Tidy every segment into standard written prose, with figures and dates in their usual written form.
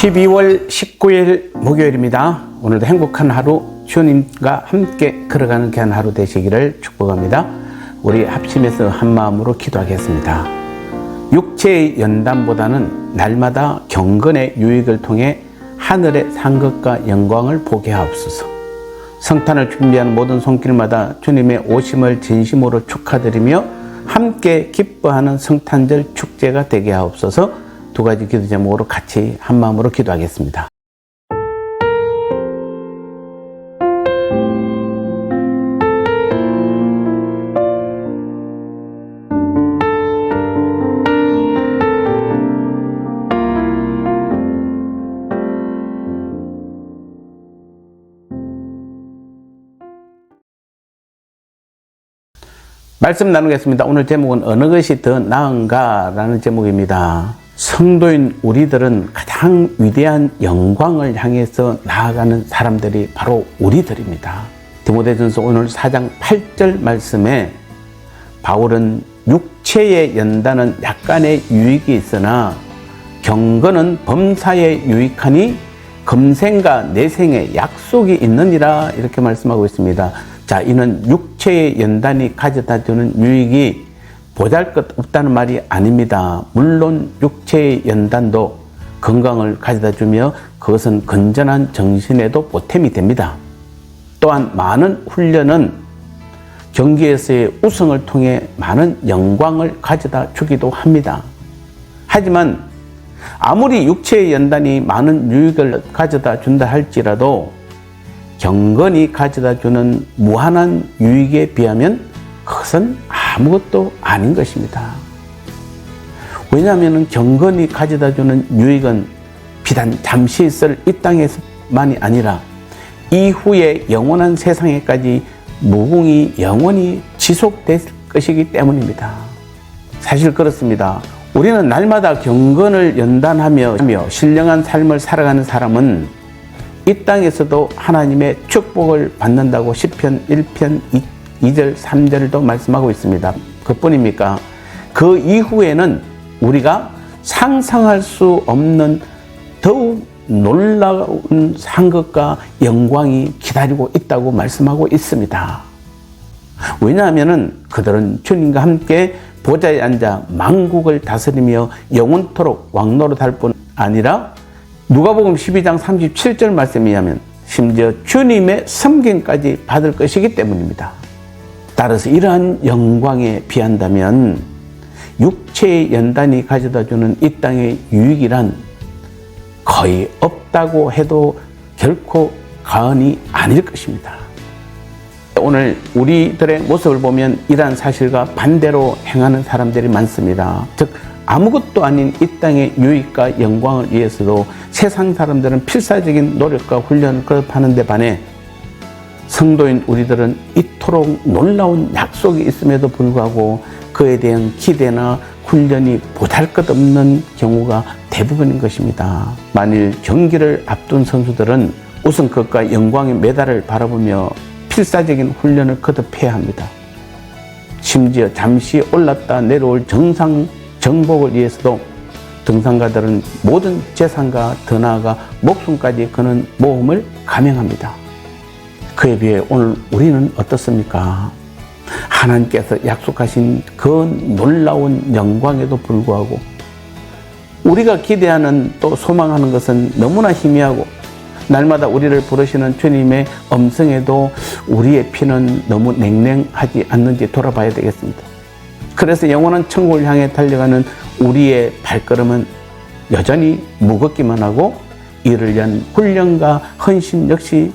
12월 19일 목요일입니다. 오늘도 행복한 하루 주님과 함께 걸어가는 귀한 하루 되시기를 축복합니다. 우리 합심해서 한마음으로 기도하겠습니다. 육체의 연단보다는 날마다 경건의 유익을 통해 하늘의 상급과 영광을 보게 하옵소서. 성탄을 준비하는 모든 손길마다 주님의 오심을 진심으로 축하드리며 함께 기뻐하는 성탄절 축제가 되게 하옵소서. 두 가지 기도 제목으로 같이 한마음으로 기도하겠습니다. 말씀 나누겠습니다. 오늘 제목은 어느 것이 더 나은가 라는 제목입니다. 성도인 우리들은 가장 위대한 영광을 향해서 나아가는 사람들이 바로 우리들입니다. 디모데전서 오늘 4장 8절 말씀에 바울은 육체의 연단은 약간의 유익이 있으나 경건은 범사에 유익하니 금생과 내생에 약속이 있느니라 이렇게 말씀하고 있습니다. 자, 이는 육체의 연단이 가져다 주는 유익이 보잘것없다는 말이 아닙니다. 물론 육체의 연단도 건강을 가져다 주며 그것은 건전한 정신에도 보탬이 됩니다. 또한 많은 훈련은 경기에서의 우승을 통해 많은 영광을 가져다 주기도 합니다. 하지만 아무리 육체의 연단이 많은 유익을 가져다 준다 할지라도 경건이 가져다 주는 무한한 유익에 비하면 그것은 아무것도 아닌 것입니다. 왜냐하면 경건이 가져다 주는 유익은 비단 잠시 있을 이 땅에서만이 아니라 이후에 영원한 세상에까지 무궁히 영원히 지속될 것이기 때문입니다. 사실 그렇습니다. 우리는 날마다 경건을 연단하며 신령한 삶을 살아가는 사람은 이 땅에서도 하나님의 축복을 받는다고 시편 1편 2절 3절도 말씀하고 있습니다. 그뿐입니까? 그 이후에는 우리가 상상할 수 없는 더욱 놀라운 상급과 영광이 기다리고 있다고 말씀하고 있습니다. 왜냐하면 그들은 주님과 함께 보좌에 앉아 만국을 다스리며 영원토록 왕노릇할 뿐 아니라 누가복음 12장 37절 말씀에 의하면 심지어 주님의 섬김까지 받을 것이기 때문입니다. 따라서 이러한 영광에 비한다면 육체의 연단이 가져다주는 이 땅의 유익이란 거의 없다고 해도 결코 과언이 아닐 것입니다. 오늘 우리들의 모습을 보면 이러한 사실과 반대로 행하는 사람들이 많습니다. 즉 아무것도 아닌 이 땅의 유익과 영광을 위해서도 세상 사람들은 필사적인 노력과 훈련을 거듭하는 데 반해 성도인 우리들은 이토록 놀라운 약속이 있음에도 불구하고 그에 대한 기대나 훈련이 보잘것없는 경우가 대부분인 것입니다. 만일 경기를 앞둔 선수들은 우승컵과 영광의 메달을 바라보며 필사적인 훈련을 거듭해야 합니다. 심지어 잠시 올랐다 내려올 정상 정복을 위해서도 등산가들은 모든 재산과 더 나아가 목숨까지 거는 모험을 감행합니다. 그에 비해 오늘 우리는 어떻습니까? 하나님께서 약속하신 그 놀라운 영광에도 불구하고 우리가 기대하는 또 소망하는 것은 너무나 희미하고 날마다 우리를 부르시는 주님의 음성에도 우리의 피는 너무 냉랭하지 않는지 돌아봐야 되겠습니다. 그래서 영원한 천국을 향해 달려가는 우리의 발걸음은 여전히 무겁기만 하고 이를 위한 훈련과 헌신 역시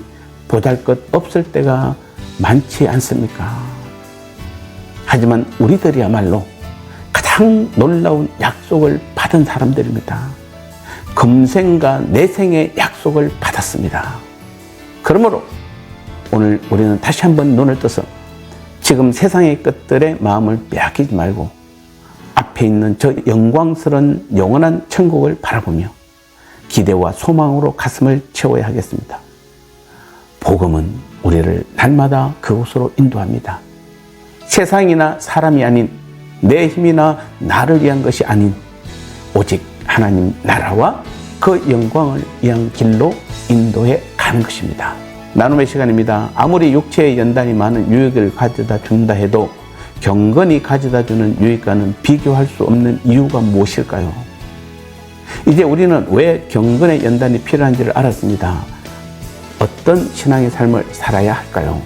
보잘것없을 때가 많지 않습니까? 하지만 우리들이야말로 가장 놀라운 약속을 받은 사람들입니다. 금생과 내생의 약속을 받았습니다. 그러므로 오늘 우리는 다시 한번 눈을 떠서 지금 세상의 것들의 마음을 빼앗기지 말고 앞에 있는 저 영광스러운 영원한 천국을 바라보며 기대와 소망으로 가슴을 채워야 하겠습니다. 복음은 우리를 날마다 그곳으로 인도합니다. 세상이나 사람이 아닌 내 힘이나 나를 위한 것이 아닌 오직 하나님 나라와 그 영광을 위한 길로 인도해 가는 것입니다. 나눔의 시간입니다. 아무리 육체의 연단이 많은 유익을 가져다 준다 해도 경건이 가져다 주는 유익과는 비교할 수 없는 이유가 무엇일까요? 이제 우리는 왜 경건의 연단이 필요한지를 알았습니다. 어떤 신앙의 삶을 살아야 할까요?